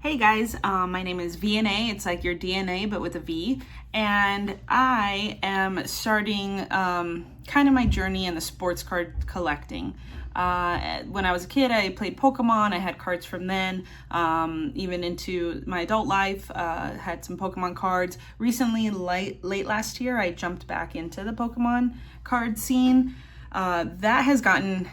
Hey guys, my name is VNA. It's like your DNA, but with a V. And I am starting kind of my journey in the sports card collecting. When I was a kid, I played Pokemon. I had cards from then. Even into my adult life, had some Pokemon cards. Recently, late last year, I jumped back into the Pokemon card scene. That has gotten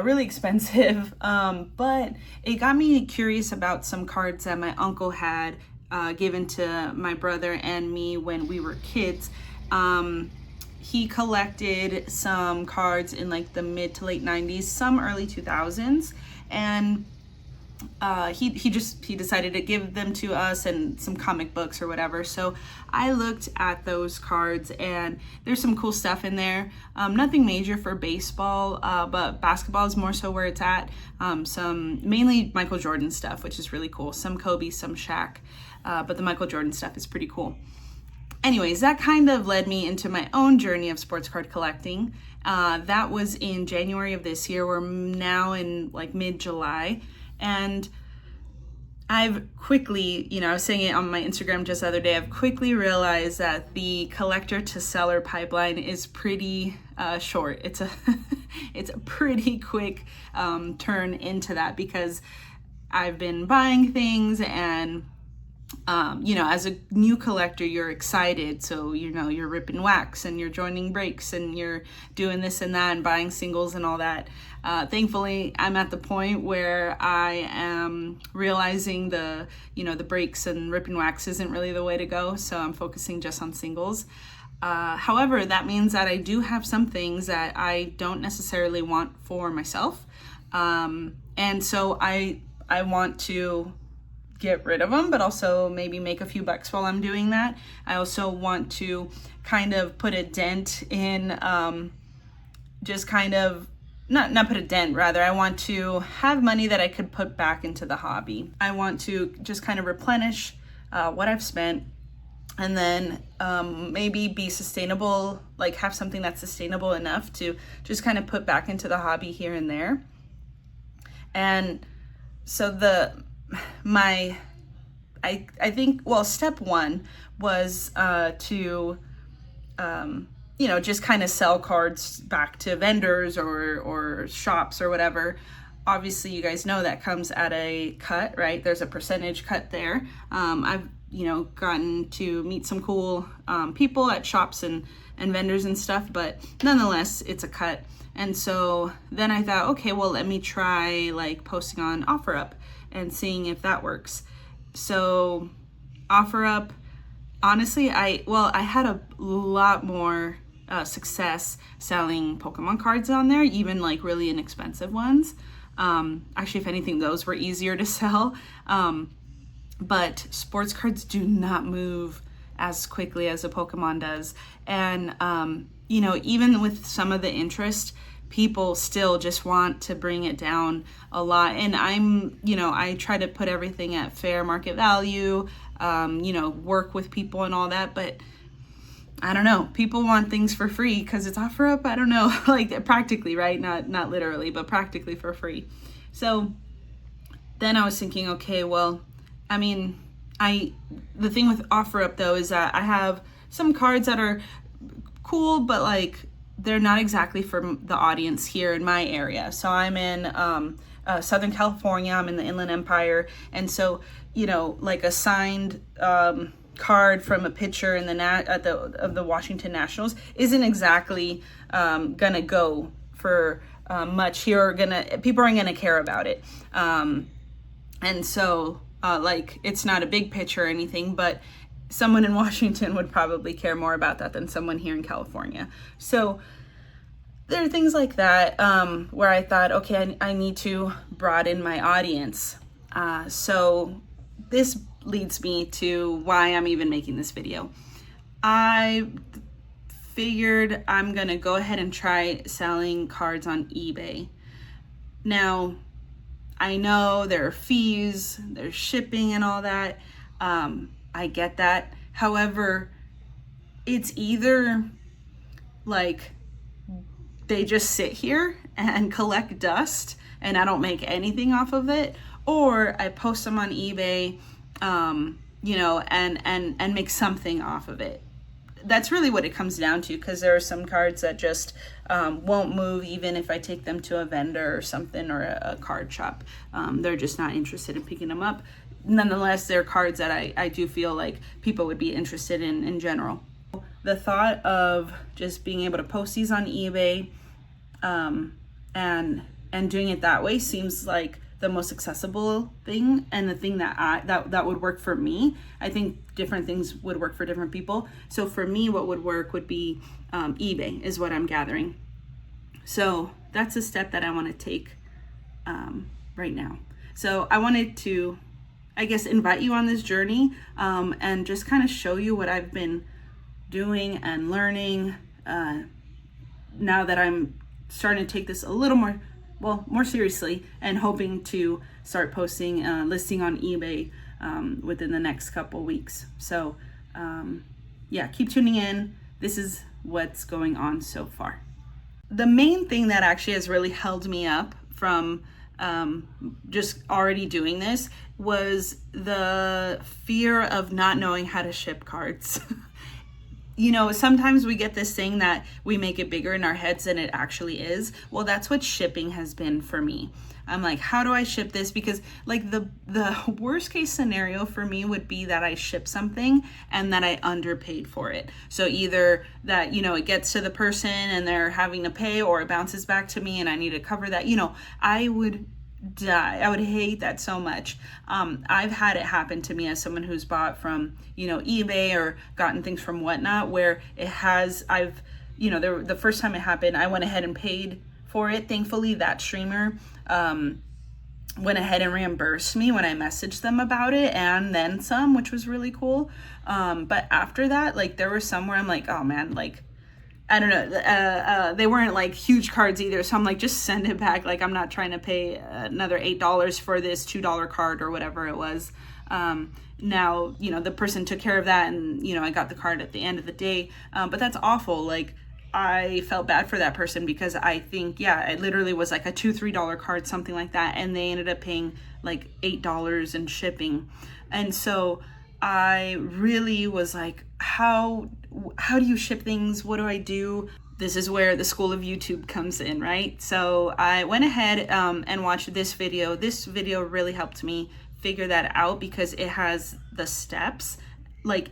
really expensive, but it got me curious about some cards that my uncle had given to my brother and me when we were kids. He collected some cards in like the mid to late 90s, some early 2000s, and he decided to give them to us and some comic books or whatever. So I looked at those cards and there's some cool stuff in there. Nothing major for baseball, but basketball is more so where it's at. Some mainly Michael Jordan stuff, which is really cool. Some Kobe, some Shaq, but the Michael Jordan stuff is pretty cool. Anyways, that kind of led me into my own journey of sports card collecting. That was in January of this year. We're now in like mid-July. And I've quickly, I was saying it on my Instagram just the other day, I've quickly realized that the collector to seller pipeline is pretty short. It's a, it's a pretty quick turn into that because I've been buying things and as a new collector, you're excited. So, you're ripping wax and you're joining breaks and you're doing this and that and buying singles and all that. Thankfully, I'm at the point where I am realizing the breaks and ripping wax isn't really the way to go. So I'm focusing just on singles. However, that means that I do have some things that I don't necessarily want for myself. And so I want to get rid of them, but also maybe make a few bucks while I'm doing that. I also want to kind of put a dent in, just kind of, not put a dent, rather, I want to have money that I could put back into the hobby. I want to just kind of replenish what I've spent and then maybe be sustainable, like have something that's sustainable enough to just kind of put back into the hobby here and there. And so I think, well, step one was to, just kind of sell cards back to vendors or shops or whatever. Obviously, you guys know that comes at a cut, right? There's a percentage cut there. I've, gotten to meet some cool people at shops and vendors and stuff, but nonetheless, it's a cut. And so then I thought, okay, well, let me try like posting on OfferUp and seeing if that works. So OfferUp, honestly, I had a lot more success selling Pokemon cards on there, even like really inexpensive ones. Actually, if anything, those were easier to sell. But sports cards do not move as quickly as a Pokemon does. And, even with some of the interest, people still just want to bring it down a lot. And I try to put everything at fair market value, work with people and all that. But I don't know, people want things for free because it's OfferUp. I don't know, like practically, right? Not literally, but practically for free. So then I was thinking, okay, well, the thing with OfferUp though is that I have some cards that are cool, but like they're not exactly for the audience here in my area. So I'm in Southern California. I'm in the Inland Empire, and so like a signed card from a pitcher in of the Washington Nationals isn't exactly gonna go for much here. People aren't gonna care about it, and so it's not a big pitcher or anything, but someone in Washington would probably care more about that than someone here in California. So there are things like that where I thought, okay, I need to broaden my audience. So this leads me to why I'm even making this video. I figured I'm gonna go ahead and try selling cards on eBay. Now, I know there are fees, there's shipping and all that. I get that. However, it's either like they just sit here and collect dust and I don't make anything off of it, or I post them on eBay, you know, and make something off of it. That's really what it comes down to, because there are some cards that just won't move even if I take them to a vendor or something, or a card shop. They're just not interested in picking them up. Nonetheless, they're cards that I do feel like people would be interested in general. The thought of just being able to post these on eBay and doing it that way seems like the most accessible thing, and the thing that would work for me. I think different things would work for different people. So for me, what would work would be eBay is what I'm gathering. So that's a step that I want to take right now. So I wanted to, I guess, invite you on this journey and just kind of show you what I've been doing and learning now that I'm starting to take this a little more seriously, and hoping to start posting, listing on eBay within the next couple weeks. So yeah, keep tuning in. This is what's going on so far. The main thing that actually has really held me up from just already doing this was the fear of not knowing how to ship cards. You know, sometimes we get this thing that we make it bigger in our heads than it actually is. Well, that's what shipping has been for me. I'm like, how do I ship this? Because like the worst case scenario for me would be that I ship something and that I underpaid for it. So either that, you know, it gets to the person and they're having to pay, or it bounces back to me and I need to cover that. You know, I would die. I would hate that so much. I've had it happen to me as someone who's bought from, you know, eBay or gotten things from whatnot, where you know, the first time it happened, I went ahead and paid for it. Thankfully, that streamer went ahead and reimbursed me when I messaged them about it, and then some, which was really cool. But after that, like, there was some where I'm like, oh man, like, I don't know, they weren't like huge cards either. So I'm like, just send it back. Like, I'm not trying to pay another $8 for this $2 card or whatever it was. Now, you know, the person took care of that, and, you know, I got the card at the end of the day. But that's awful. Like, I felt bad for that person, because I think, yeah, it literally was like a $2-3 card, something like that. And they ended up paying like $8 in shipping. And so I really was like, how do you ship things? What do I do? This is where the school of YouTube comes in, right? So I went ahead and watched this video. This video really helped me figure that out, because it has the steps, like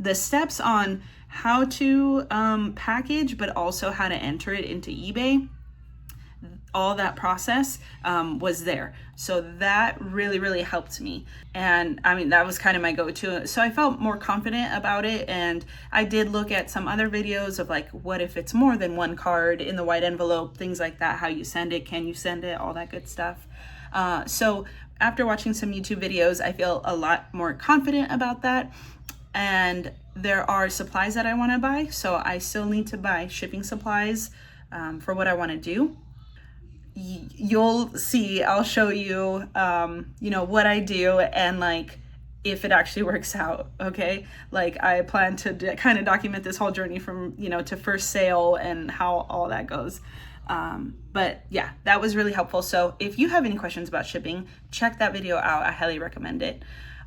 the steps on how to package, but also how to enter it into eBay. All that process was there. So that really, really helped me. And I mean, that was kind of my go-to. So I felt more confident about it. And I did look at some other videos of like, what if it's more than one card in the white envelope, things like that, how you send it, can you send it, all that good stuff. So after watching some YouTube videos, I feel a lot more confident about that. And there are supplies that I want to buy. So I still need to buy shipping supplies for what I want to do. You'll see, I'll show you, you know, what I do, and like, if it actually works out. Okay. Like, I plan to kind of document this whole journey from, you know, to first sale and how all that goes. But yeah, that was really helpful. So if you have any questions about shipping, check that video out. I highly recommend it.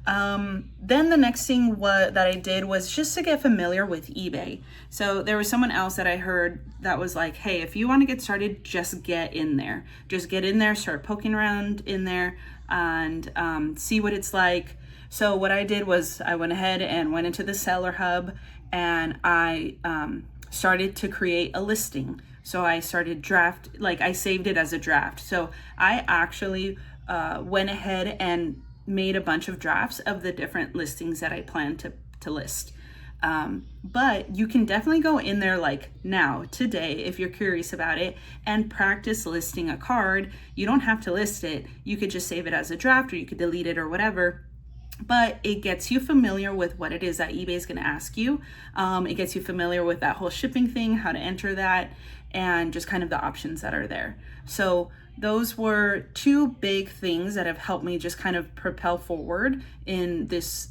Then the next thing that I did was just to get familiar with eBay. So there was someone else that I heard that was like, hey, if you want to get started, just get in there. Just get in there, start poking around in there, and see what it's like. So what I did was I went ahead and went into the Seller Hub, and I started to create a listing. So I started I saved it as a draft. So I actually went ahead and made a bunch of drafts of the different listings that I plan to list. But you can definitely go in there like now, today, if you're curious about it, and practice listing a card. You don't have to list it. You could just save it as a draft, or you could delete it or whatever. But it gets you familiar with what it is that eBay is going to ask you. It gets you familiar with that whole shipping thing, how to enter that, and just kind of the options that are there. So those were two big things that have helped me just kind of propel forward in this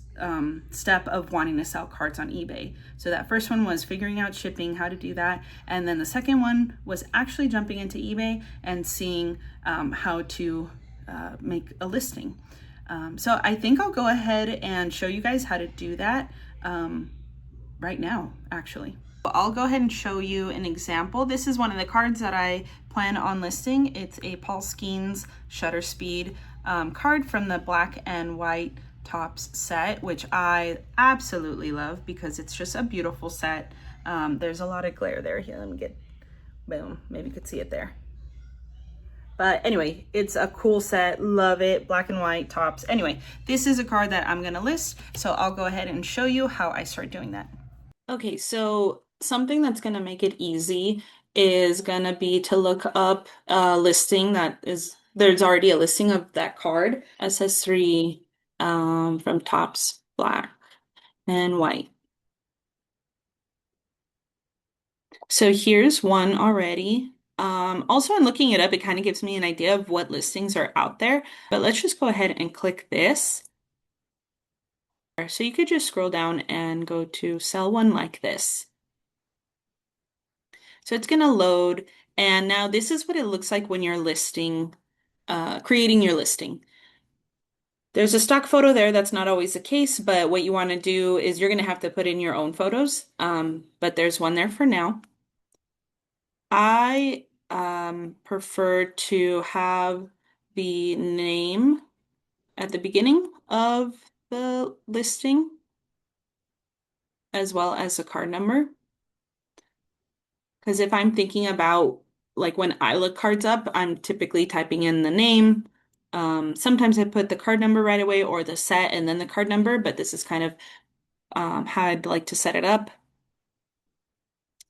step of wanting to sell cards on eBay. So that first one was figuring out shipping, how to do that. And then the second one was actually jumping into eBay and seeing how to make a listing. So I think I'll go ahead and show you guys how to do that right now, actually. I'll go ahead and show you an example. This is one of the cards that I plan on listing. It's a Paul Skeens Shutter Speed card from the black and white tops set, which I absolutely love because it's just a beautiful set. There's a lot of glare there. Here, let me get, boom, maybe you could see it there. But anyway, it's a cool set. Love it. Black and white tops. Anyway, this is a card that I'm going to list. So I'll go ahead and show you how I start doing that. Okay, so something that's going to make it easy is going to be to look up a listing that is, there's already a listing of that card. SS3 from tops, black and white. So here's one already. Also, in looking it up, it kind of gives me an idea of what listings are out there. But let's just go ahead and click this. So you could just scroll down and go to sell one like this. So it's going to load. And now this is what it looks like when you're listing, creating your listing. There's a stock photo there. That's not always the case, but what you want to do is you're going to have to put in your own photos. But there's one there for now. I prefer to have the name at the beginning of the listing as well as the card number. Because if I'm thinking about like when I look cards up, I'm typically typing in the name. Sometimes I put the card number right away or the set and then the card number, but this is kind of how I'd like to set it up.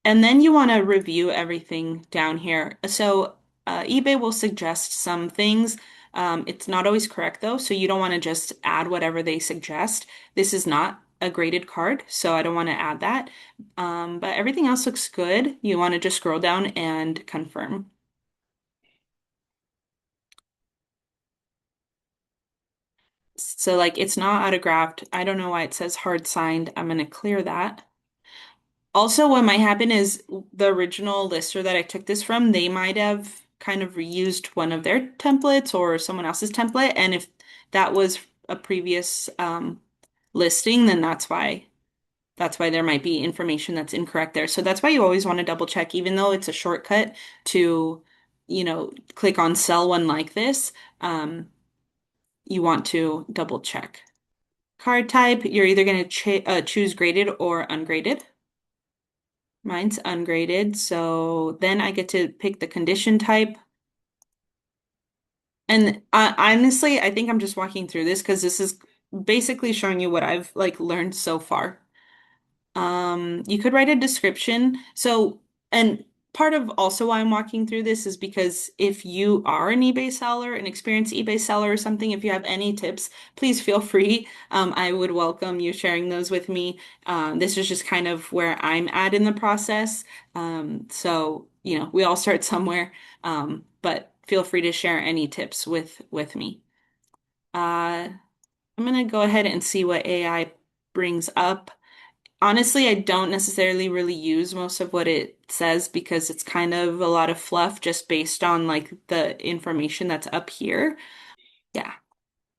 And then you want to review everything down here. So eBay will suggest some things. It's not always correct though, so you don't want to just add whatever they suggest. This is not a graded card, so I don't want to add that. But everything else looks good. You want to just scroll down and confirm. So like it's not autographed. I don't know why it says hard signed. I'm going to clear that. Also, what might happen is the original lister that I took this from, they might have kind of reused one of their templates or someone else's template. And if that was a previous listing, then that's why there might be information that's incorrect there. So that's why you always want to double check, even though it's a shortcut to, click on sell one like this, you want to double check. Card type, you're either going to choose graded or ungraded. Mine's ungraded, so then I get to pick the condition type. And honestly, I think I'm just walking through this because this is basically showing you what I've like learned so far. You could write a description. So, and part of also why I'm walking through this is because if you are an eBay seller, an experienced eBay seller or something, if you have any tips, please feel free. I would welcome you sharing those with me. This is just kind of where I'm at in the process. So, we all start somewhere. But feel free to share any tips with me. I'm gonna go ahead and see what AI brings up. Honestly, I don't necessarily really use most of what it says because it's kind of a lot of fluff just based on like the information that's up here. Yeah,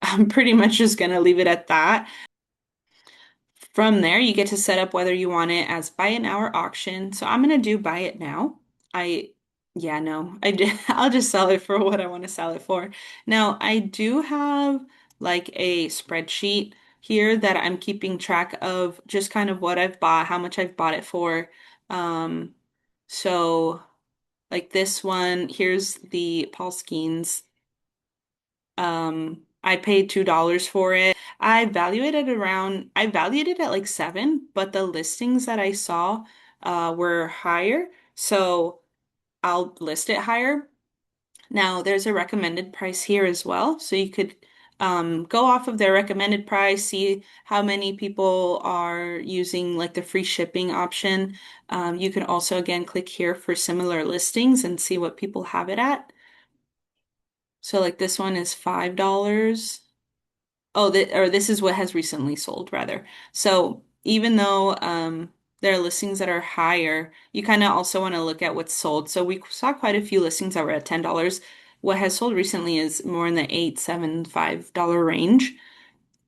I'm pretty much just gonna leave it at that. From there, you get to set up whether you want it as buy it now or auction. So I'm gonna do buy it now. Yeah, no, I'll just sell it for what I want to sell it for. Now, I do have like a spreadsheet here that I'm keeping track of just kind of what I've bought, how much I've bought it for. Um, so like this one, here's the Paul Skeens. I paid $2 for it. I valued it at like 7, but the listings that I saw were higher, so I'll list it higher. Now, there's a recommended price here as well. So you could go off of their recommended price, see how many people are using like the free shipping option. You can also, again, click here for similar listings and see what people have it at. So like this one is $5. Oh, or this is what has recently sold, rather. So even though there are listings that are higher, you kind of also want to look at what's sold. So we saw quite a few listings that were at $10. what has sold recently is more in the $8, $7, $5 range.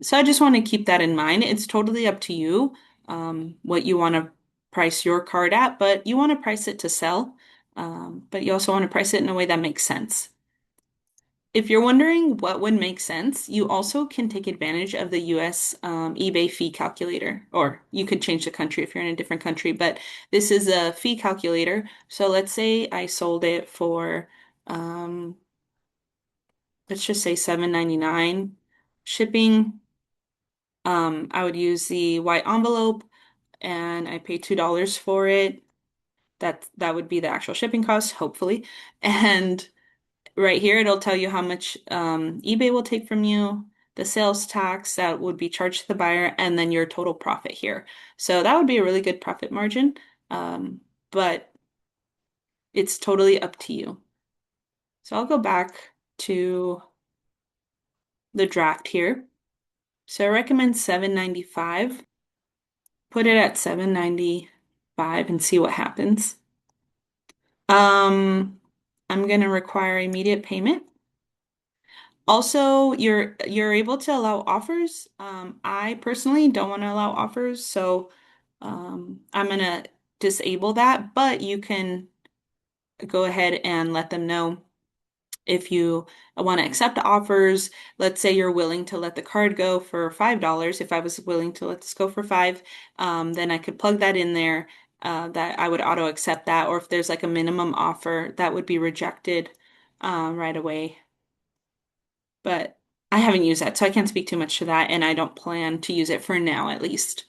So I just want to keep that in mind. It's totally up to you, what you want to price your card at, but you want to price it to sell, but you also want to price it in a way that makes sense. If you're wondering what would make sense, you also can take advantage of the US eBay fee calculator, or you could change the country if you're in a different country, but this is a fee calculator. So let's say I sold it for, um, let's just say $7.99 shipping. I would use the white envelope and I pay $2 for it. That would be the actual shipping cost, hopefully. And right here, it'll tell you how much eBay will take from you, the sales tax that would be charged to the buyer, and then your total profit here. So that would be a really good profit margin, but it's totally up to you. So I'll go back to the draft here. So I recommend 795. Put it at 795 and see what happens. Um, I'm going to require immediate payment. Also, you're able to allow offers. I personally don't want to allow offers, so I'm gonna disable that, but you can go ahead and let them know if you want to accept offers. Let's say you're willing to let the card go for $5. If I was willing to let this go for five, then I could plug that in there, that I would auto accept that, or if there's like a minimum offer, that would be rejected right away. But I haven't used that, so I can't speak too much to that, and I don't plan to use it for now, at least.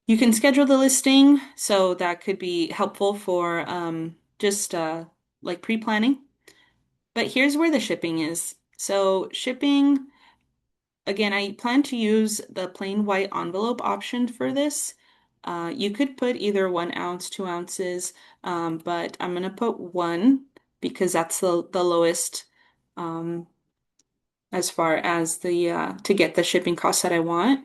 You can schedule the listing, so that could be helpful for just like pre-planning. But here's where the shipping is. So shipping, again, I plan to use the plain white envelope option for this. You could put either 1 ounce, 2 ounces, but I'm gonna put one because that's the lowest um, as far as the to get the shipping costs that I want.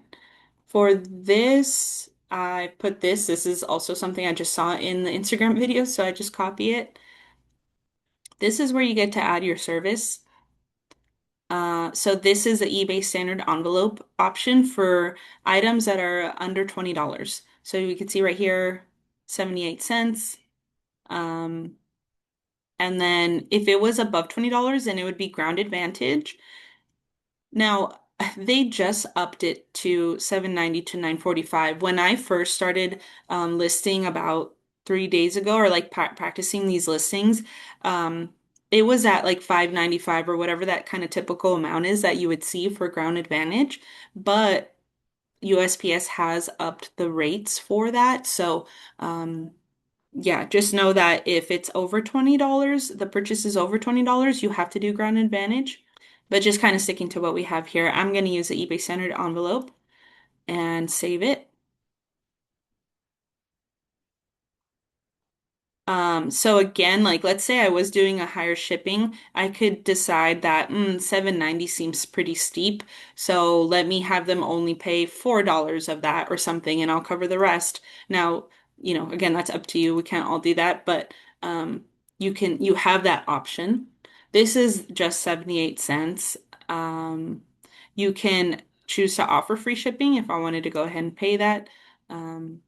For this, I put this. This is also something I just saw in the Instagram video, so I just copy it. This is where you get to add your service. So this is the eBay standard envelope option for items that are under $20. So you can see right here, 78 cents. Um, and then if it was above $20, then it would be Ground Advantage. Now, they just upped it to 790 to 945. When I first started listing about 3 days ago, or like practicing these listings, um, it was at like 595 or whatever that kind of typical amount is that you would see for Ground Advantage. But USPS has upped the rates for that. So, yeah, just know that if it's over $20, the purchase is over $20, you have to do Ground Advantage. But just kind of sticking to what we have here, I'm going to use the eBay standard envelope and save it. So again, like let's say I was doing a higher shipping, I could decide that 790 seems pretty steep. So let me have them only pay $4 of that or something, and I'll cover the rest. Now, again, that's up to you. We can't all do that, but you have that option. This is just 78 cents. You can choose to offer free shipping if I wanted to go ahead and pay that. Um,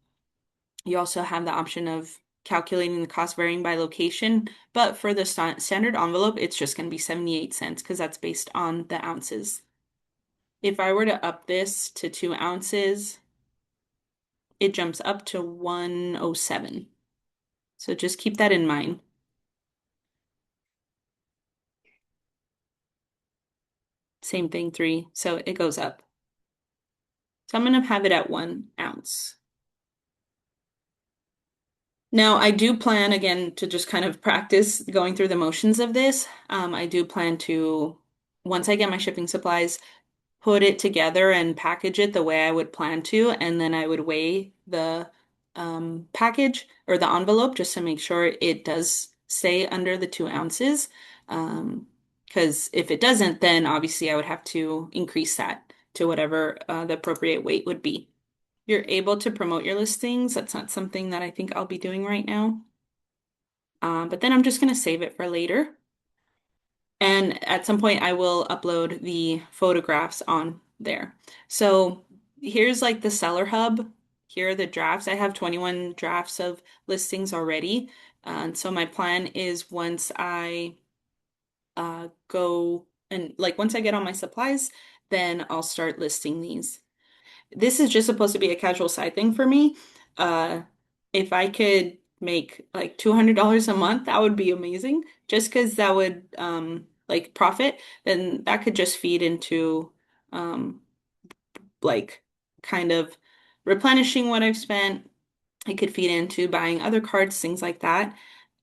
you also have the option of calculating the cost varying by location, but for the standard envelope, it's just going to be 78 cents because that's based on the ounces. If I were to up this to 2 ounces, it jumps up to 107. So just keep that in mind. Same thing, three. So it goes up. So I'm going to have it at 1 ounce. Now, I do plan again to just kind of practice going through the motions of this. I do plan to, once I get my shipping supplies, put it together and package it the way I would plan to, and then I would weigh the package or the envelope just to make sure it does stay under the 2 ounces. Because if it doesn't, then obviously I would have to increase that to whatever the appropriate weight would be. You're able to promote your listings. That's not something that I think I'll be doing right now. But then I'm just going to save it for later. And at some point, I will upload the photographs on there. So here's like the seller hub. Here are the drafts. I have 21 drafts of listings already. And so my plan is once I go and like once I get all my supplies, then I'll start listing these. This is just supposed to be a casual side thing for me. Uh, if I could make like $200 a month, that would be amazing. Just because that would like profit, then that could just feed into um like kind of replenishing what I've spent. It could feed into buying other cards, things like that.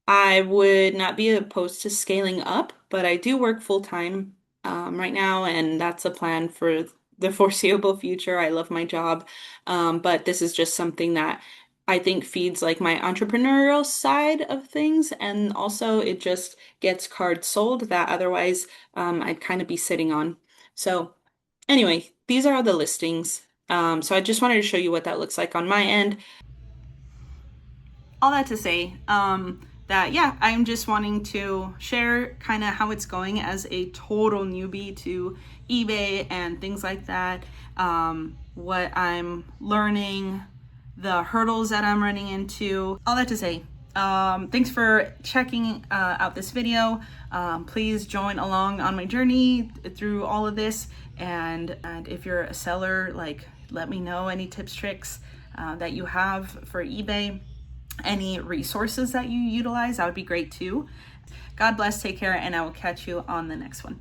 I would not be opposed to scaling up, but I do work full time right now, and that's a plan for the foreseeable future. I love my job, but this is just something that I think feeds like my entrepreneurial side of things, and also it just gets cards sold that otherwise I'd kind of be sitting on. So anyway, these are all the listings. So I just wanted to show you what that looks like on my end. All that to say, that yeah, I'm just wanting to share kind of how it's going as a total newbie to eBay and things like that. What I'm learning, the hurdles that I'm running into, all that to say. Thanks for checking out this video. Please join along on my journey through all of this. And if you're a seller, like let me know any tips, tricks that you have for eBay. Any resources that you utilize, that would be great too. God bless, take care, and I will catch you on the next one.